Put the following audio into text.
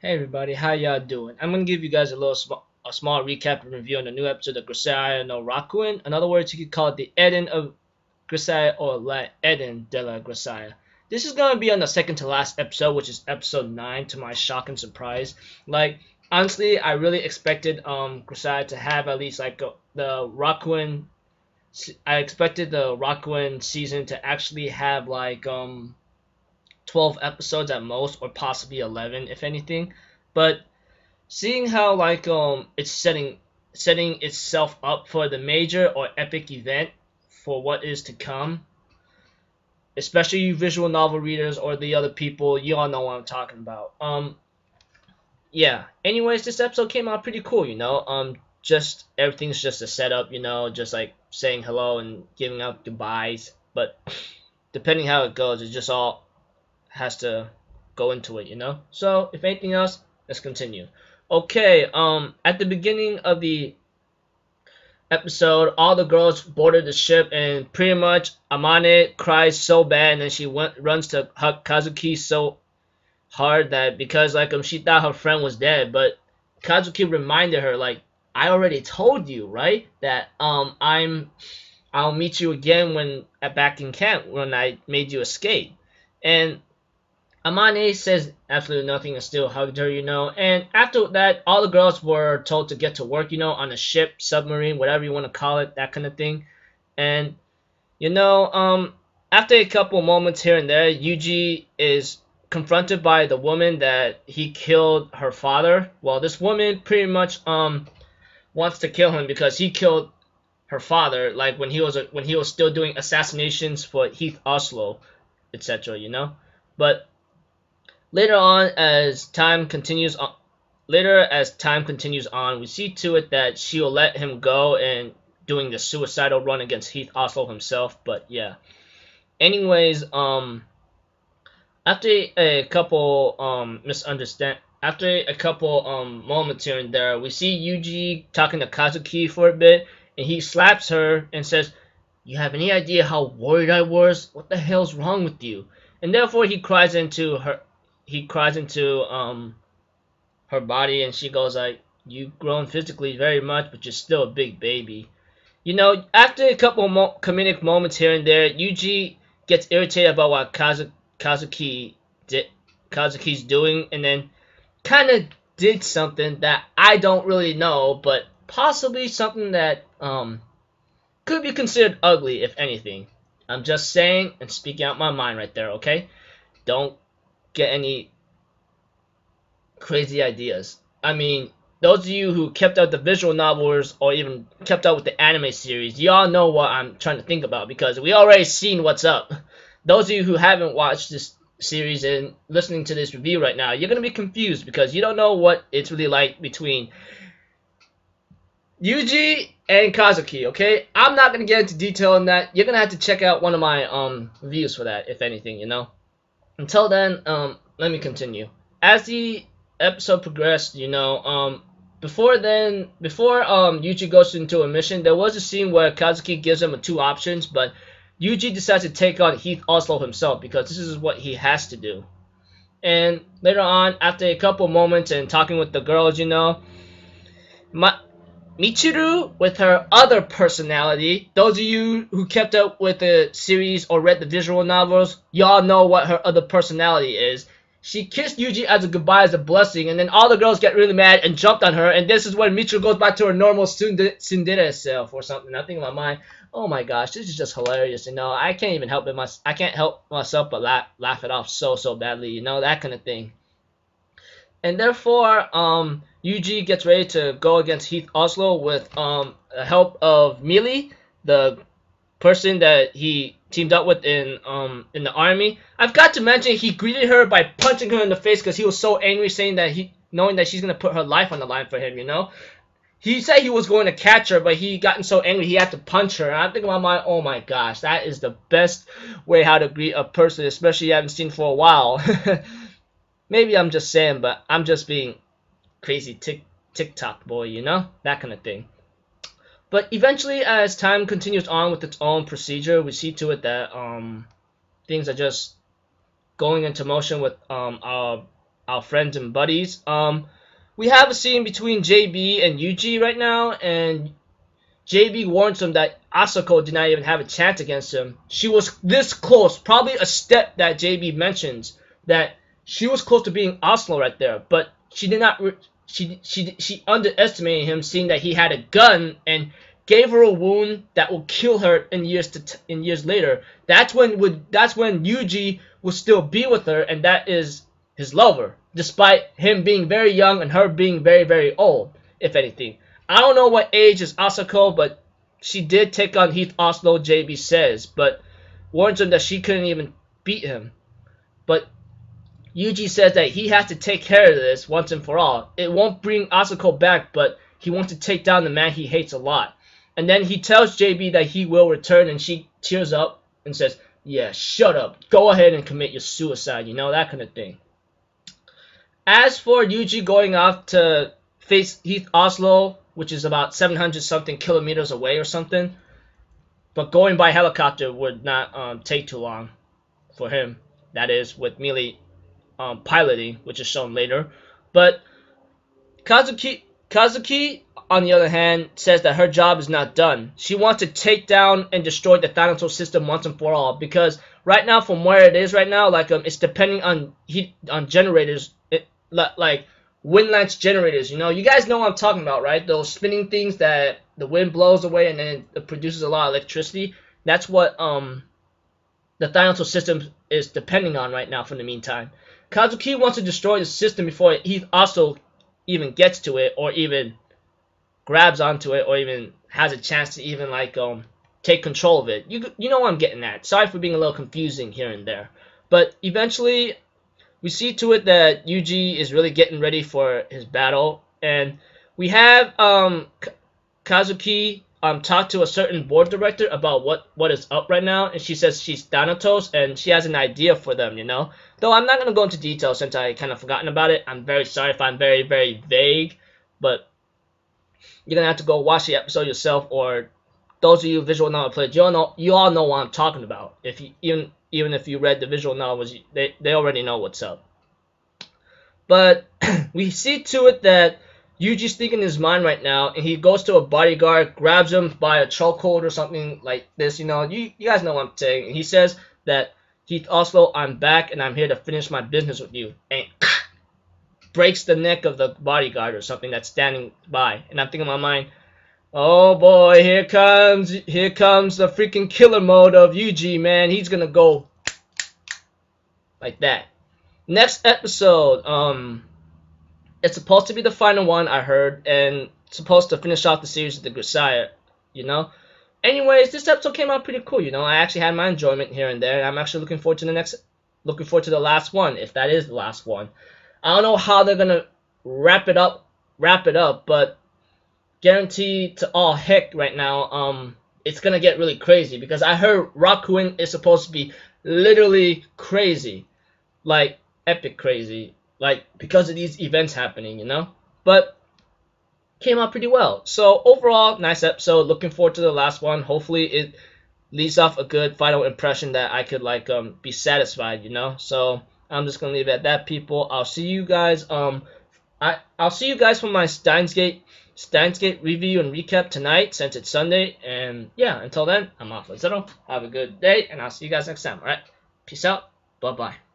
Hey everybody, how y'all doing? I'm gonna give you guys a small recap and review on the new episode of Grisaia no Rakuen. In other words, you could call it the Eden of Grisaia or La Eden de la Grisaia. This is gonna be on the second to last episode, which is episode 9, to my shock and surprise. Like honestly, I really expected Grisaia to have at least the Rakuen. I expected the Rakuen season to actually have 12 episodes at most, or possibly 11 if anything. But seeing how it's setting itself up for the major or epic event for what is to come, especially you visual novel readers or the other people, you all know what I'm talking about. Yeah. Anyways, this episode came out pretty cool, just everything's just a setup, just like saying hello and giving out goodbyes. But depending how it goes, it just all has to go into it. So if anything else, let's continue. Okay, at the beginning of the episode, all the girls boarded the ship, and pretty much Amane cries so bad, and then runs to hug Kazuki so hard that because she thought her friend was dead, but Kazuki reminded her I already told you, right, that I'll meet you again when back in camp when I made you escape. And Amane says absolutely nothing and still hugged her, And after that, all the girls were told to get to work, on a ship, submarine, whatever you want to call it, that kind of thing. And, you know, um, after a couple moments here and there, Yuji is confronted by the woman that he killed her father. Well, this woman pretty much wants to kill him because he killed her father, like when he was still doing assassinations for Heath Oslo, etc. But Later on, as time continues on, we see to it that she will let him go and doing the suicidal run against Heath Oslo himself. But yeah. Anyways, after a couple moments here and there, we see Yuji talking to Kazuki for a bit, and he slaps her and says, "You have any idea how worried I was? What the hell's wrong with you?" And therefore he cries into her body, and she goes like, "You've grown physically very much, but you're still a big baby." After a couple comedic moments here and there, Yuji gets irritated about what Kazuki's doing, and then kind of did something that I don't really know, but possibly something that could be considered ugly, if anything. I'm just saying and speaking out my mind right there, okay? Don't get any crazy ideas. I mean, those of you who kept up the visual novels or even kept up with the anime series, y'all know what I'm trying to think about because we already seen what's up. Those of you who haven't watched this series and listening to this review right now, you're going to be confused because you don't know what it's really like between Yuji and Kazuki, okay? I'm not going to get into detail on that. You're going to have to check out one of my reviews for that, if anything. Until then, let me continue. As the episode progressed, before Yuji goes into a mission, there was a scene where Kazuki gives him two options, but Yuji decides to take on Heath Oslo himself because this is what he has to do. And later on, after a couple moments and talking with the girls, Michiru with her other personality. Those of you who kept up with the series or read the visual novels, y'all know what her other personality is. She kissed Yuji as a goodbye, as a blessing, and then all the girls get really mad and jumped on her, and this is when Michiru goes back to her normal tsundere self or something. I think in my mind, oh my gosh, this is just hilarious. I can't even help it. I can't help myself but laugh it off so badly. That kind of thing. And therefore, Yuji gets ready to go against Heath Oslo with the help of Mealy, the person that he teamed up with in the army. I've got to mention he greeted her by punching her in the face because he was so angry, saying that knowing that she's gonna put her life on the line for him. He said he was going to catch her, but he gotten so angry he had to punch her. And I think in my mind, oh my gosh, that is the best way how to greet a person, especially you haven't seen for a while. Maybe I'm just saying, but I'm just being crazy TikTok boy, that kind of thing. But eventually, as time continues on with its own procedure, we see to it that things are just going into motion with our friends and buddies. We have a scene between JB and Yuji right now, and JB warns him that Asako did not even have a chance against him. She was this close, probably a step that JB mentions, that she was close to being Oslo right there, but she did not. She underestimated him, seeing that he had a gun and gave her a wound that will kill her in years later. That's when Yuji will still be with her, and that is his lover, despite him being very young and her being very, very old, if anything. I don't know what age is Asako, but she did take on Heath Oslo, JB says, but warns him that she couldn't even beat him. But Yuji says that he has to take care of this once and for all. It won't bring Asako back, but he wants to take down the man he hates a lot. And then he tells JB that he will return, and she tears up and says, yeah, shut up. Go ahead and commit your suicide, you know, that kind of thing. As for Yuji going off to face Heath Oslo, which is about 700-something kilometers away or something, but going by helicopter would not take too long for him. That is, with merely piloting, which is shown later. But Kazuki, on the other hand, says that her job is not done. She wants to take down and destroy the Thanatos system once and for all, because right now, from where it is right now, like it's depending on generators, like wind lance generators. You know, you guys know what I'm talking about, right? Those spinning things that the wind blows away and then it produces a lot of electricity. That's what the Thanatos system is depending on right now. For the meantime, Kazuki wants to destroy the system before he also even gets to it, or even grabs onto it, or even has a chance to even like take control of it. You know what I'm getting at. Sorry for being a little confusing here and there, but eventually we see to it that Yuji is really getting ready for his battle, and we have Kazuki talk to a certain board director about what is up right now, and she says she's Thanatos and she has an idea for them, you know. Though I'm not going to go into detail since I kind of forgotten about it. I'm very sorry if I'm very, very vague, but you're going to have to go watch the episode yourself, or those of you visual novel players, you all know what I'm talking about. If you even if you read the visual novels, they already know what's up. But we see to it that Yuji's thinking in his mind right now, and he goes to a bodyguard, grabs him by a chokehold or something like this, you know. You guys know what I'm saying. And he says that, Heath Oslo, I'm back, and I'm here to finish my business with you. And breaks the neck of the bodyguard or something that's standing by. And I'm thinking in my mind, oh boy, here comes the freaking killer mode of Yuji, man. He's gonna go like that. Next episode, it's supposed to be the final one, I heard, and supposed to finish off the series of the Grisaia, you know. Anyways, this episode came out pretty cool, you know. I actually had my enjoyment here and there, and I'm actually looking forward to the last one, if that is the last one. I don't know how they're gonna wrap it up, but guaranteed to all heck right now, it's gonna get really crazy, because I heard Rakuen is supposed to be literally crazy, like epic crazy, like because of these events happening, you know. But came out pretty well. So overall, nice episode. Looking forward to the last one. Hopefully it leaves off a good final impression that I could like be satisfied, you know. So I'm just gonna leave it at that, people. I'll see you guys. I'll see you guys for my Steins Gate review and recap tonight, since it's Sunday. And yeah, until then, I'm off. Have a good day, and I'll see you guys next time. All right, peace out. Bye bye.